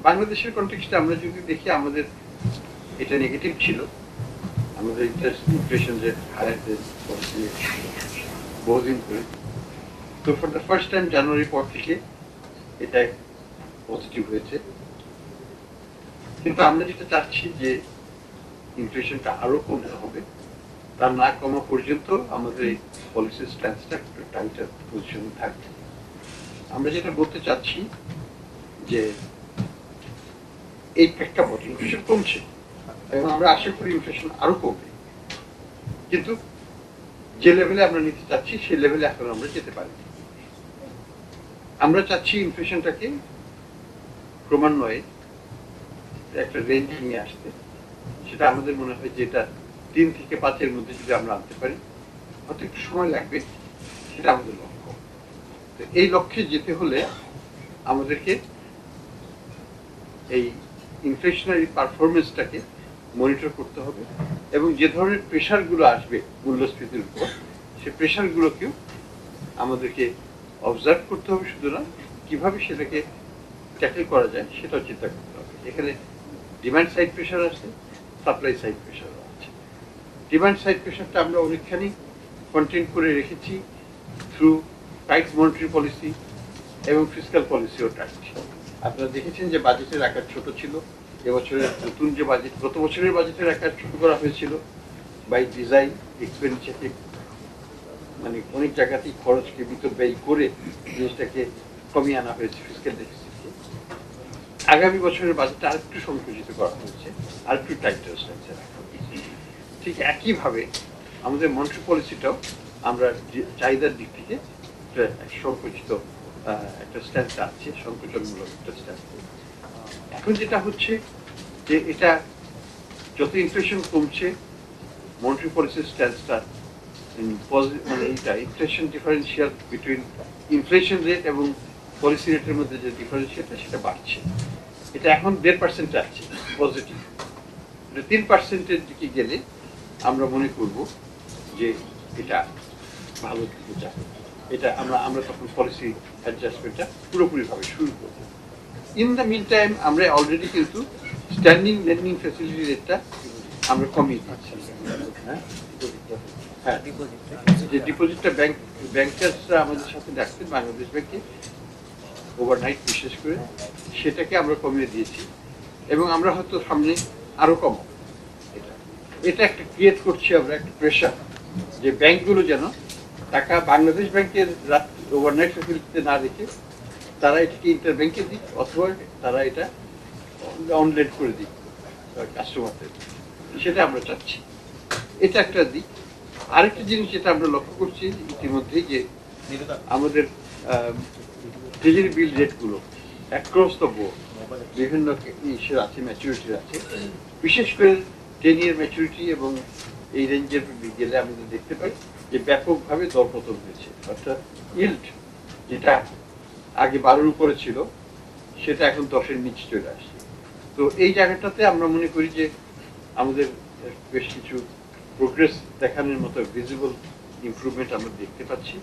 বাংলাদেশের কনটেক্সটে আমরা যদি দেখি আমাদের এটা নেগেটিভ ছিল, আমাদের ইনফ্লেশন রেট হায়ার বহুদিন করে। তো ফর দ্য ফার্স্ট টাইম জানুয়ারি পর থেকে এটা পজিটিভ হয়েছে। কিন্তু আমরা যেটা চাচ্ছি যে ইনফ্লেশনটা আরো কমতে হবে, তার না কমা পর্যন্ত আমাদের এই পলিসি স্ট্যান্সটা একটু টাইটার পজিশনে থাকবে। আমরা যেটা বলতে চাচ্ছি যে এই প্রেক্ষাপট ইনফ্লেশন কমছে এবং আমরা আশা করি ইনফ্লেশন আরো কমবে, কিন্তু যে লেভেলে আমরা নিতে চাচ্ছি সেই লেভেলে এখন আমরা যেতে পারি। আমরা চাচ্ছি ইনফ্লেশনটাকে ক্রমান্বয়ে একটা রেঞ্জে নিয়ে আসতে। সেটা আমাদের মনে হয় যে এটা 3 থেকে 5-এর মধ্যে যদি আমরা আনতে পারি, হয়তো একটু সময় লাগবে, সেটা আমাদের লক্ষ্য। তো এই লক্ষ্যে যেতে হলে আমাদেরকে এই ইনফ্লেশনারি পারফরমেন্সটাকে মনিটর করতে হবে এবং যে ধরনের প্রেশারগুলো আসবে মূল্যস্ফীতির উপর, সেই প্রেশারগুলোকেও আমাদেরকে অবজার্ভ করতে হবে। শুধু না, কিভাবে সেটাকে ট্যাকেল করা যায় সেটাও চিন্তা করতে হবে। এখানে ডিমান্ড সাইড প্রেশার আছে, সাপ্লাই সাইড প্রেশারও আছে। ডিমান্ড সাইড প্রেশারটা আমরা অনেকখানি কন্টেইন করে রেখেছি থ্রু টাইট মনিটারি পলিসি এবং ফিসক্যাল পলিসিও টাইট। আপনারা দেখেছেন যে বাজেটের আকার ছোট ছিল। এবছরের নতুন যে বাজেট, গত বছরের বাজেটের আকার ছোট করা হয়েছিল বাই ডিজাইন। এক্সপেন্ডিচারকে মানে অনেক জায়গাতেই খরচকে ব্যয় করে জিনিসটাকে কমিয়ে আনা হয়েছে ফিসক্যাল ডেফিসিটকে। আগামী বছরের বাজেটটা আরেকটু সংকুচিত করা হয়েছে, আরেকটু টাইটার স্ট্রাকচার রাখা হয়েছে। ঠিক একইভাবে আমাদের মনিটারি পলিসিটাও আমরা চাহিদার দিক থেকে সংকুচিত একটা স্ট্যান্স আছে, সংকোচনমূলক একটা স্ট্যান্স। এখন যেটা হচ্ছে যে এটা যত ইনফ্লেশন কমছে, মনিটারি পলিসির স্ট্যান্সটা মানে এইটা inflation differential between inflation rate এবং পলিসি রেটের মধ্যে যে ডিফারেন্সিয়ালটা সেটা বাড়ছে। এটা এখন 1.5% আছে পজিটিভ। 3%-এর দিকে গেলে আমরা মনে করব যে এটা ভালো দিকে যাবে। এটা আমরা তখন পলিসি অ্যাডজাস্টমেন্টটা পুরোপুরিভাবে শুরু করব। ইন দ্য মিন টাইম আমরা অলরেডি কিন্তু স্ট্যান্ডিং লেন্ডিং ফ্যাসিলিটি রেটটা আমরা কমিয়ে দিচ্ছি। হ্যাঁ, যে ডিপোজিটটা ব্যাংকার্সরা আমাদের সাথে রাখতেন বাংলাদেশ ব্যাংকে ওভারনাইট, বিশেষ করে সেটাকে আমরা কমিয়ে দিয়েছি এবং আমরা হয়তো সামনে আরো কমাবো। এটা একটা ক্রিয়েট করছি আমরা একটা প্রেশার যে ব্যাংকগুলো যেন টাকা বাংলাদেশ ব্যাংকের ওভারনাইট ফ্যাসিলিটিতে না রেখে তারা এটাকে ইন্টার ব্যাংকে দিক, অথবা তারা এটা অনলাইন করে দিক কাস্টমারদের। সেটা আমরা চাচ্ছি। এটা একটা দিক। আরেকটা জিনিস যেটা আমরা লক্ষ্য করছি ইতিমধ্যেই, যে আমাদের ট্রেজারি বিল রেটগুলো অ্যাক্রস দ্য বোর্ড বিভিন্ন ইস্যুর আছে, ম্যাচুরিটির আছে। বিশেষ করে 10 year ম্যাচুরিটি এবং এই রেঞ্জের গেলে আমরা দেখতে পাই যে ব্যাপকভাবে দরপতন হয়েছে। অর্থাৎ ইল্ড যেটা আগে 12-এর উপরে ছিল সেটা এখন 10-এর নিচে চলে আসছে। তো এই জায়গাটাতে আমরা মনে করি যে আমাদের বেশ কিছু প্রোগ্রেস দেখানোর মতো ভিজিবল ইমপ্রুভমেন্ট আমরা দেখতে পাচ্ছি।